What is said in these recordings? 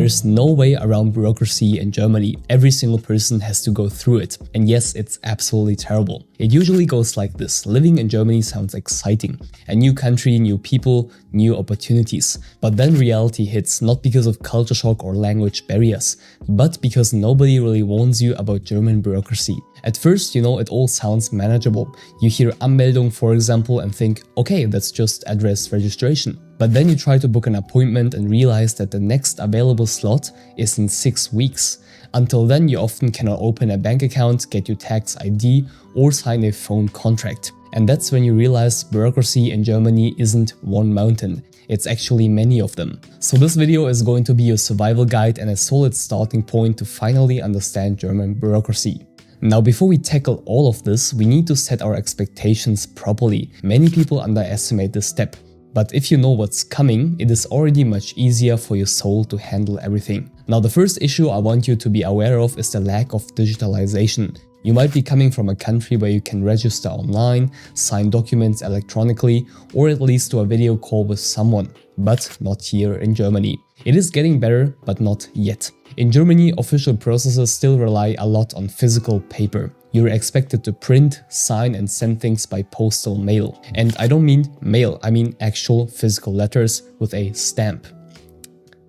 There's no way around bureaucracy in Germany. Every single person has to go through it. And yes, it's absolutely terrible. It usually goes like this. Living in Germany sounds exciting. A new country, new people, new opportunities. But then reality hits, not because of culture shock or language barriers, but because nobody really warns you about German bureaucracy. At first, it all sounds manageable. You hear Anmeldung, for example, and think, okay, that's just address registration. But then you try to book an appointment and realize that the next available slot is in 6 weeks. Until then, you often cannot open a bank account, get your tax ID, or sign a phone contract. And that's when you realize bureaucracy in Germany isn't one mountain. It's actually many of them. So this video is going to be your survival guide and a solid starting point to finally understand German bureaucracy. Now, before we tackle all of this, we need to set our expectations properly. Many people underestimate this step. But if you know what's coming, it is already much easier for your soul to handle everything. Now, the first issue I want you to be aware of is the lack of digitalization. You might be coming from a country where you can register online, sign documents electronically, or at least do a video call with someone, but not here in Germany. It is getting better, but not yet. In Germany, official processes still rely a lot on physical paper. You're expected to print, sign and send things by postal mail. And I don't mean mail, I mean actual physical letters with a stamp.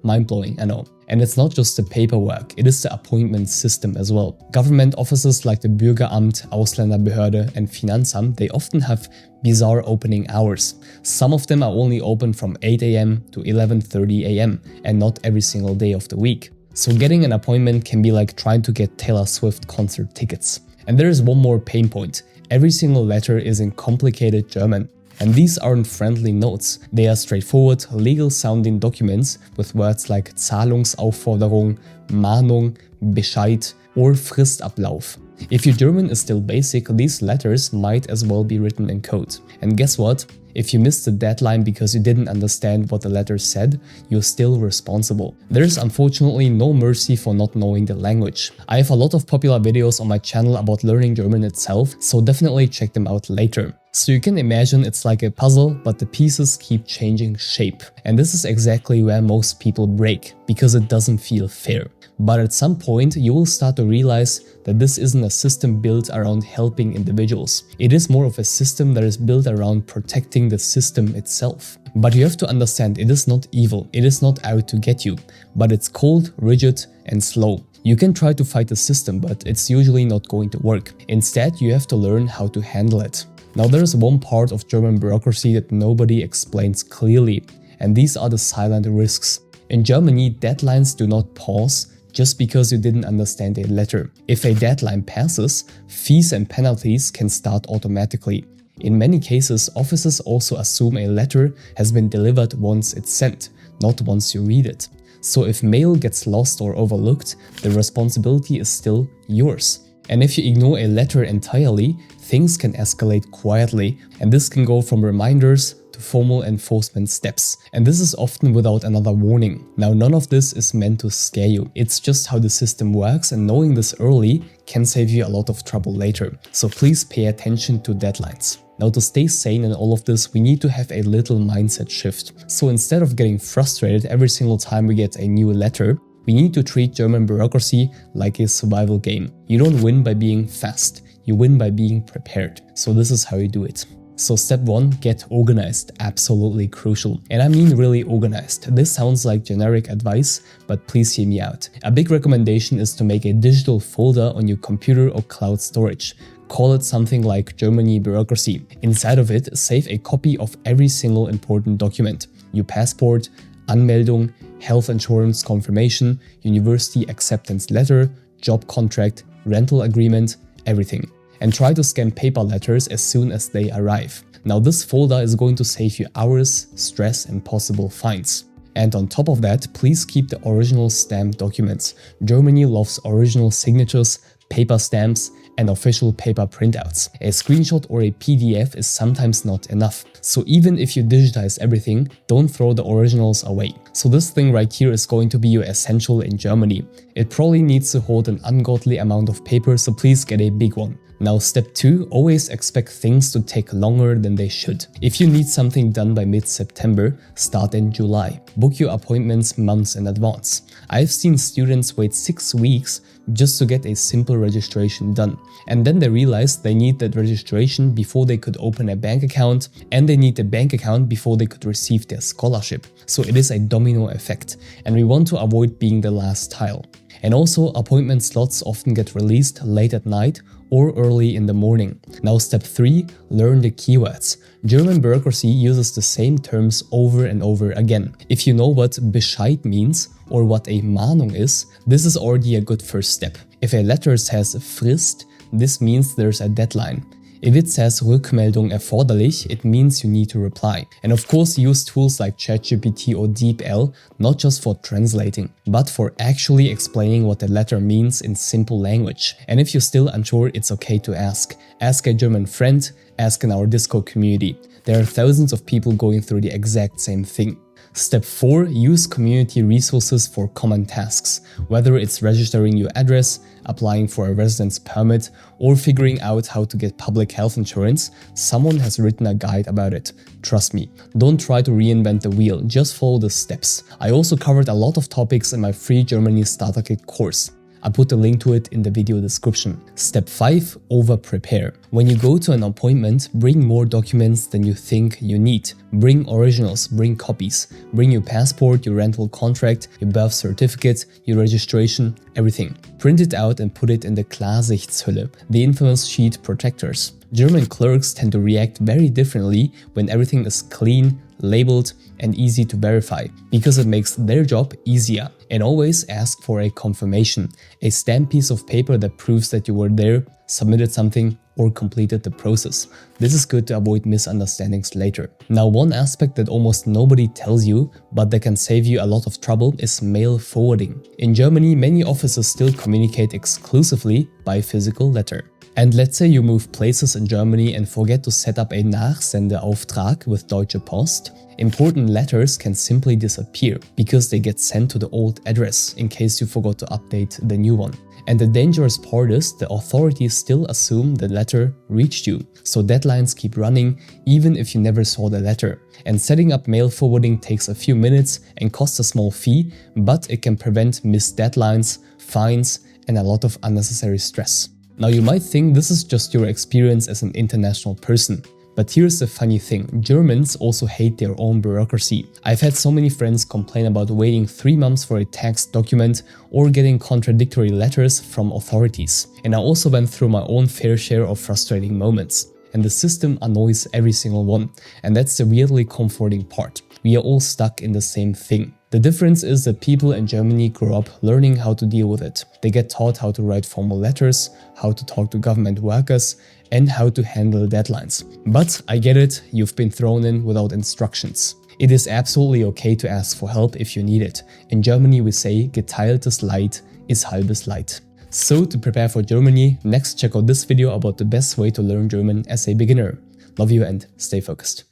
Mind-blowing, I know. And it's not just the paperwork, it is the appointment system as well. Government offices like the Bürgeramt, Ausländerbehörde and Finanzamt, they often have bizarre opening hours. Some of them are only open from 8 AM to 11:30 AM and not every single day of the week. So getting an appointment can be like trying to get Taylor Swift concert tickets. And there is one more pain point. Every single letter is in complicated German. And these aren't friendly notes. They are straightforward, legal-sounding documents with words like Zahlungsaufforderung, Mahnung, Bescheid or Fristablauf. If your German is still basic, these letters might as well be written in code. And guess what? If you missed the deadline because you didn't understand what the letter said, you're still responsible. There's unfortunately no mercy for not knowing the language. I have a lot of popular videos on my channel about learning German itself, so definitely check them out later. So you can imagine it's like a puzzle, but the pieces keep changing shape. And this is exactly where most people break, because it doesn't feel fair. But at some point, you will start to realize that this isn't a system built around helping individuals. It is more of a system that is built around protecting the system itself. But you have to understand, it is not evil, it is not out to get you, but it's cold, rigid and slow. You can try to fight the system, but it's usually not going to work. Instead, you have to learn how to handle it. Now, there is one part of German bureaucracy that nobody explains clearly, and these are the silent risks. In Germany, deadlines do not pause just because you didn't understand a letter. If a deadline passes, fees and penalties can start automatically. In many cases, officers also assume a letter has been delivered once it's sent, not once you read it. So if mail gets lost or overlooked, the responsibility is still yours. And if you ignore a letter entirely, things can escalate quietly, and this can go from reminders to formal enforcement steps. And this is often without another warning. Now, none of this is meant to scare you. It's just how the system works, and knowing this early can save you a lot of trouble later. So please pay attention to deadlines. Now, to stay sane in all of this, we need to have a little mindset shift. So instead of getting frustrated every single time we get a new letter, we need to treat German bureaucracy like a survival game. You don't win by being fast, you win by being prepared. So this is how you do it. So step 1, get organized, absolutely crucial. And I mean really organized. This sounds like generic advice, but please hear me out. A big recommendation is to make a digital folder on your computer or cloud storage. Call it something like Germany bureaucracy. Inside of it, save a copy of every single important document. Your passport, Anmeldung, health insurance confirmation, university acceptance letter, job contract, rental agreement, everything. And try to scan paper letters as soon as they arrive. Now, this folder is going to save you hours, stress and possible fines. And on top of that, please keep the original stamped documents. Germany loves original signatures, paper stamps and official paper printouts. A screenshot or a PDF is sometimes not enough. So even if you digitize everything, don't throw the originals away. So this thing right here is going to be your essential in Germany. It probably needs to hold an ungodly amount of paper, so please get a big one. Now step 2, always expect things to take longer than they should. If you need something done by mid-September, start in July. Book your appointments months in advance. I've seen students wait 6 weeks just to get a simple registration done. And then they realize they need that registration before they could open a bank account, and they need a bank account before they could receive their scholarship. So it is a domino effect, and we want to avoid being the last tile. And also, appointment slots often get released late at night or early in the morning. Now step 3, learn the keywords. German bureaucracy uses the same terms over and over again. If you know what Bescheid means or what a Mahnung is, this is already a good first step. If a letter says Frist, this means there's a deadline. If it says Rückmeldung erforderlich, it means you need to reply. And of course, use tools like ChatGPT or DeepL, not just for translating, but for actually explaining what the letter means in simple language. And if you're still unsure, it's okay to ask. Ask a German friend, ask in our Discord community. There are thousands of people going through the exact same thing. Step 4, use community resources for common tasks, whether it's registering your address, applying for a residence permit, or figuring out how to get public health insurance. Someone has written a guide about it. Trust me, don't try to reinvent the wheel, just follow the steps. I also covered a lot of topics in my free Germany Starter Kit course. I put a link to it in the video description. Step 5, over-prepare. When you go to an appointment, bring more documents than you think you need. Bring originals, bring copies. Bring your passport, your rental contract, your birth certificate, your registration, everything. Print it out and put it in the Klarsichtshülle, the infamous sheet protectors. German clerks tend to react very differently when everything is clean, labeled, and easy to verify, because it makes their job easier. And always ask for a confirmation, a stamped piece of paper that proves that you were there, submitted something, or completed the process. This is good to avoid misunderstandings later. Now, one aspect that almost nobody tells you, but that can save you a lot of trouble, is mail forwarding. In Germany, many offices still communicate exclusively by physical letter. And let's say you move places in Germany and forget to set up a Nachsendeauftrag with Deutsche Post. Important letters can simply disappear because they get sent to the old address in case you forgot to update the new one. And the dangerous part is the authorities still assume the letter reached you, so deadlines keep running even if you never saw the letter. And setting up mail forwarding takes a few minutes and costs a small fee, but it can prevent missed deadlines, fines, and a lot of unnecessary stress. Now you might think this is just your experience as an international person. But here's the funny thing, Germans also hate their own bureaucracy. I've had so many friends complain about waiting 3 months for a tax document or getting contradictory letters from authorities. And I also went through my own fair share of frustrating moments. And the system annoys every single one. And that's the weirdly comforting part. We are all stuck in the same thing. The difference is that people in Germany grow up learning how to deal with it. They get taught how to write formal letters, how to talk to government workers, and how to handle deadlines. But I get it, you've been thrown in without instructions. It is absolutely okay to ask for help if you need it. In Germany we say, geteiltes Leid ist halbes Leid. So to prepare for Germany, next check out this video about the best way to learn German as a beginner. Love you and stay focused.